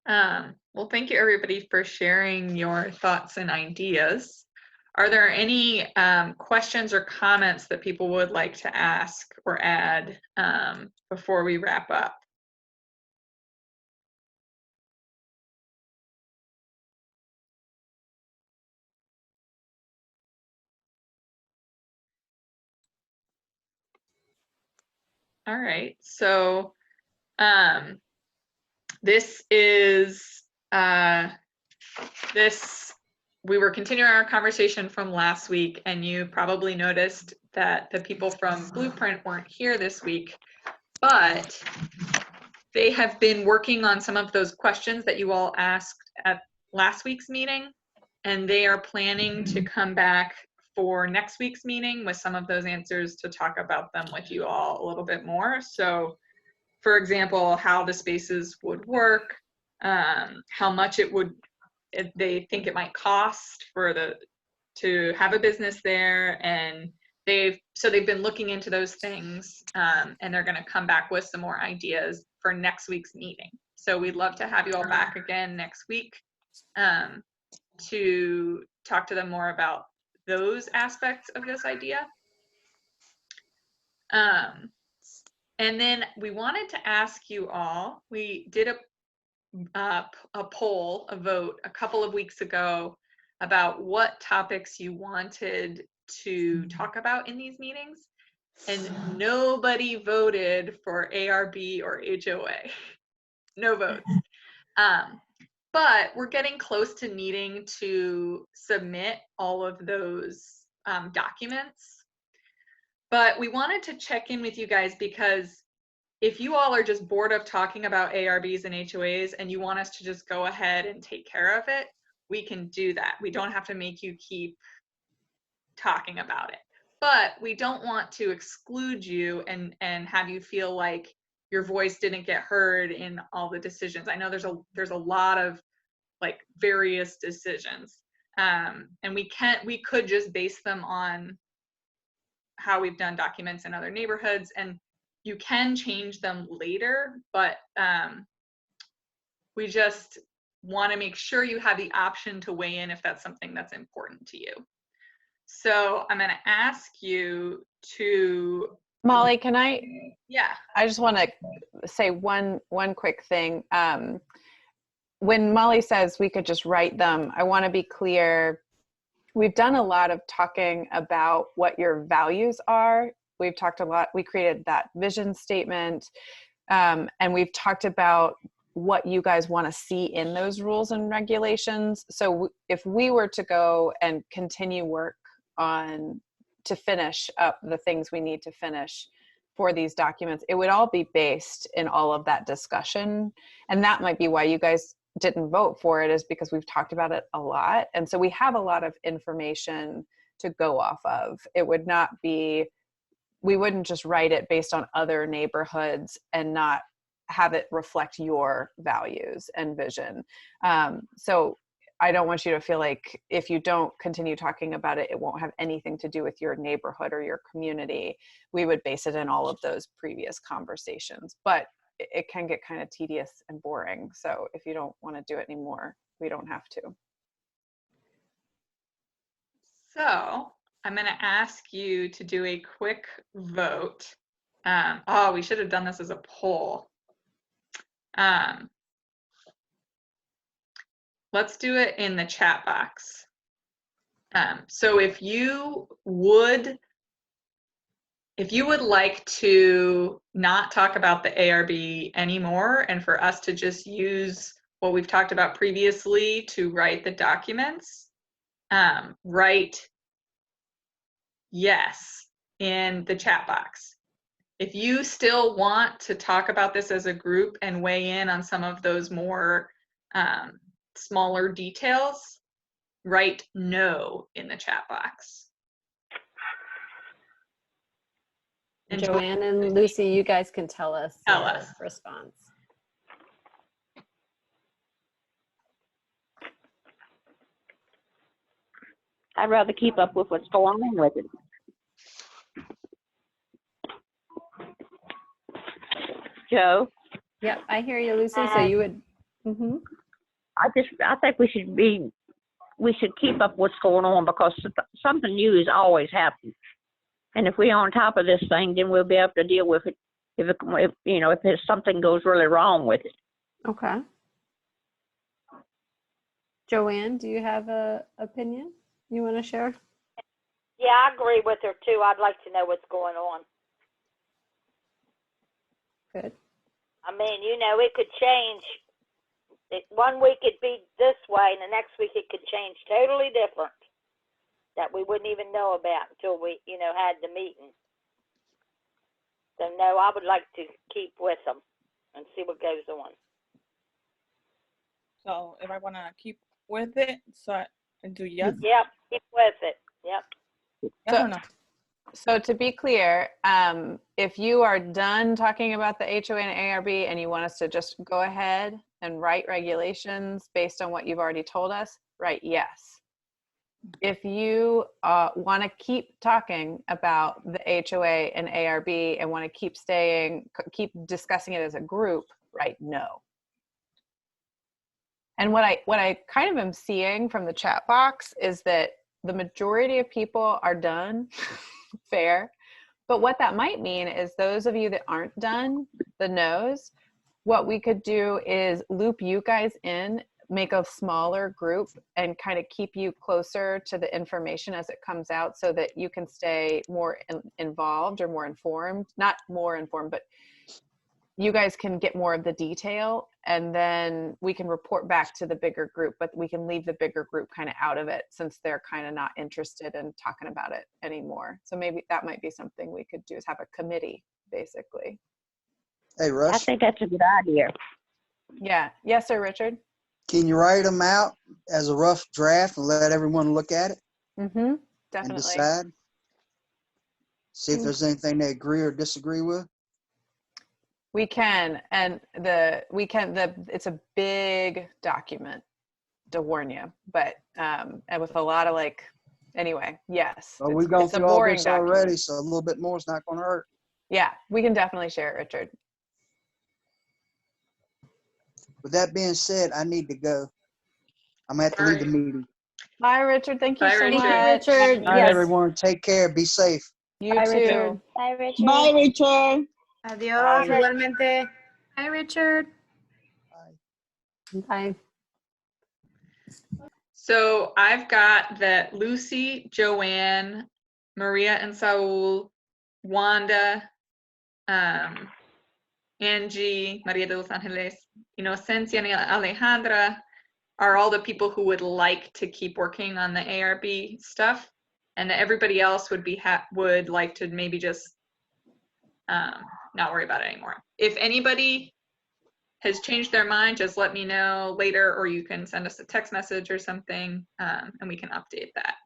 Well, thank you everybody for sharing your thoughts and ideas. Are there any questions or comments that people would like to ask or add before we wrap up? All right, so this is we were continuing our conversation from last week, and you probably noticed that the people from Blueprint weren't here this week, but they have been working on some of those questions that you all asked at last week's meeting, and they are planning to come back for next week's meeting with some of those answers to talk about them with you all a little bit more. So, for example, how the spaces would work, how much it would, they think it might cost for to have a business there, and they've been looking into those things, and they're going to come back with some more ideas for next week's meeting. So we'd love to have you all back again next week to talk to them more about those aspects of this idea. And then we wanted to ask you all, we did a poll, a vote a couple of weeks ago about what topics you wanted to talk about in these meetings, and nobody voted for ARB or HOA. No votes. But we're getting close to needing to submit all of those documents. But we wanted to check in with you guys, because if you all are just bored of talking about ARBs and HOAs and you want us to just go ahead and take care of it, we can do that. We don't have to make you keep talking about it. But we don't want to exclude you and have you feel like your voice didn't get heard in all the decisions. I know there's a lot of like various decisions. And we could just base them on how we've done documents in other neighborhoods, and you can change them later, but we just want to make sure you have the option to weigh in if that's something that's important to you. So I'm going to ask you to, Molly, can yeah. I just want to say one quick thing. When Molly says we could just write them, I want to be clear. We've done a lot of talking about what your values are. We've talked a lot. We created that vision statement, and we've talked about what you guys want to see in those rules and regulations. So if we were to go and continue work to finish up the things we need to finish for these documents, it would all be based in all of that discussion. And that might be why you guys didn't vote for it, is because we've talked about it a lot. And so we have a lot of information to go off of. It would not be, we wouldn't just write it based on other neighborhoods and not have it reflect your values and vision. So I don't want you to feel like if you don't continue talking about it, it won't have anything to do with your neighborhood or your community. We would base it in all of those previous conversations, but it can get kind of tedious and boring. So if you don't want to do it anymore, we don't have to. So I'm going to ask you to do a quick vote. We should have done this as a poll. Let's do it in the chat box. So if you would like to not talk about the ARB anymore and for us to just use what we've talked about previously to write the documents, write yes in the chat box. If you still want to talk about this as a group and weigh in on some of those more smaller details, write no in the chat box. And Joanne and Lucy, you guys can tell us your response. I'd rather keep up with what's going on with it. Joe? Yep, I hear you, Lucy. So you would, I think we should keep up what's going on, because something new is always happening. And if we're on top of this thing, then we'll be able to deal with it if something goes really wrong with it. Okay. Joanne, do you have an opinion you want to share? Yeah, I agree with her too. I'd like to know what's going on. Good. I mean, it could change. One week it'd be this way, and the next week it could change totally different, that we wouldn't even know about until we, had the meeting. So no, I would like to keep with them and see what goes on. So if I want to keep with it, so I do yes? Yep, keep with it. Yep. Yes or no? So to be clear, if you are done talking about the HOA and ARB and you want us to just go ahead and write regulations based on what you've already told us, write yes. If you want to keep talking about the HOA and ARB and want to keep discussing it as a group, write no. And what I kind of am seeing from the chat box is that the majority of people are done. Fair. But what that might mean is those of you that aren't done, the no's, what we could do is loop you guys in, make a smaller group, and kind of keep you closer to the information as it comes out so that you can stay more involved or more informed. Not more informed, but you guys can get more of the detail, and then we can report back to the bigger group, but we can leave the bigger group kind of out of it since they're kind of not interested in talking about it anymore. So maybe that might be something we could do, is have a committee, basically. Hey, Russ. I think that's a good idea. Yeah. Yes, sir, Richard? Can you write them out as a rough draft and let everyone look at it? Mm-hmm. Definitely. And decide? See if there's anything they agree or disagree with? We can, and it's a big document, to warn you, but and with a lot of anyway, yes. Well, we've gone it's a through all boring this document. already, so a little bit more is not going to hurt. Yeah, we can definitely share it, Richard. With that being said, I need to go. I'm going to have to leave the meeting. Bye, Richard. Thank you Bye, so Richard. much. Richard. All right, Yes. everyone. Take care. Be safe. You Bye, too. Richard. Bye, Richard. Bye, Richard. Adiós, igualmente. Hi, Richard. Bye. So I've got that Lucy, Joanne, Maria and Saul, Wanda, Angie, Maria de los Angeles, Inocencia and Alejandra are all the people who would like to keep working on the ARB stuff, and everybody else would like to maybe just not worry about it anymore. If anybody has changed their mind, just let me know later, or you can send us a text message or something, and we can update that.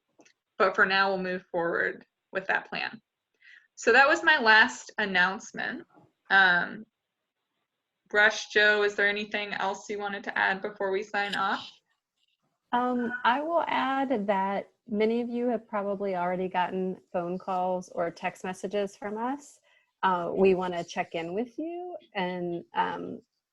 But for now, we'll move forward with that plan. So that was my last announcement. Rush, Joe, is there anything else you wanted to add before we sign off? I will add that many of you have probably already gotten phone calls or text messages from us. We want to check in with you and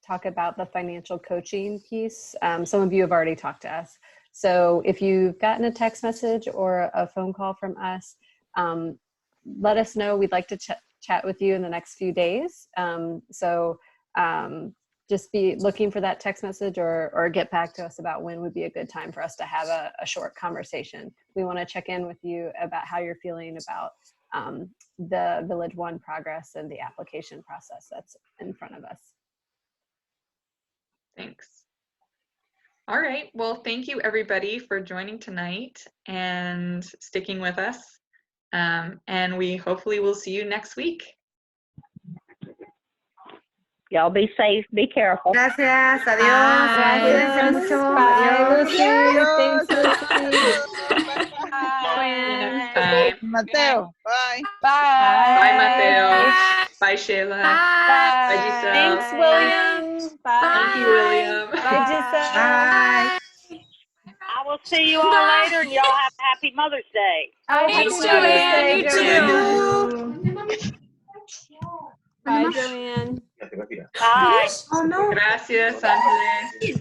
talk about the financial coaching piece. Some of you have already talked to us. So if you've gotten a text message or a phone call from us, let us know. We'd like to chat with you in the next few days. Just be looking for that text message or get back to us about when would be a good time for us to have a short conversation. We want to check in with you about how you're feeling about the Village One progress and the application process that's in front of us. Thanks. All right. Well, thank you everybody for joining tonight and sticking with us. And we hopefully will see you next week. Y'all be safe. Be careful. Gracias, adiós. Cuídense mucho. Bye, Adiós. Lucy. Thanks, Lucy. Next time. Mateo. Bye. Bye. Bye, Mateo. Bye, Sheila. Bye, Giselle. Thanks, William. Bye. Thank you, William. Bye, Giselle. Bye. I will see you all later, and y'all have a happy Mother's Day. Thanks, Joanne. You too. Bye, Joanne. Bye. Oh, no. Gracias, Ángeles.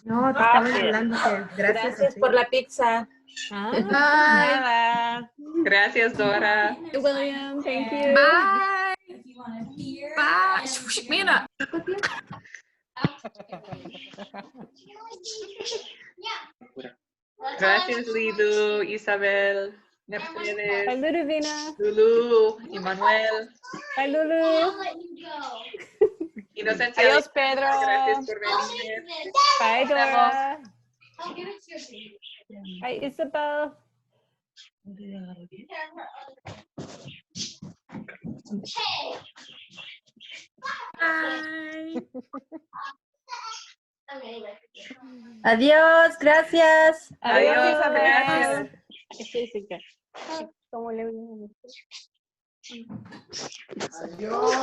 No, te estamos hablando. Gracias por la pizza. Bye. Gracias, Dora. William, thank you. Bye. Bye. Mira. Gracias, Lidu, Isabel, Bye, Mercedes, Ludovina. Lulu, Emmanuel, Bye, Lulu. Inocencia. Adiós, Pedro. Gracias por venir. Bye, Dora. Bye, Isabel. Bye. Adiós, gracias. Adiós, Isabel. gracias. ¿Cómo le voy Adiós.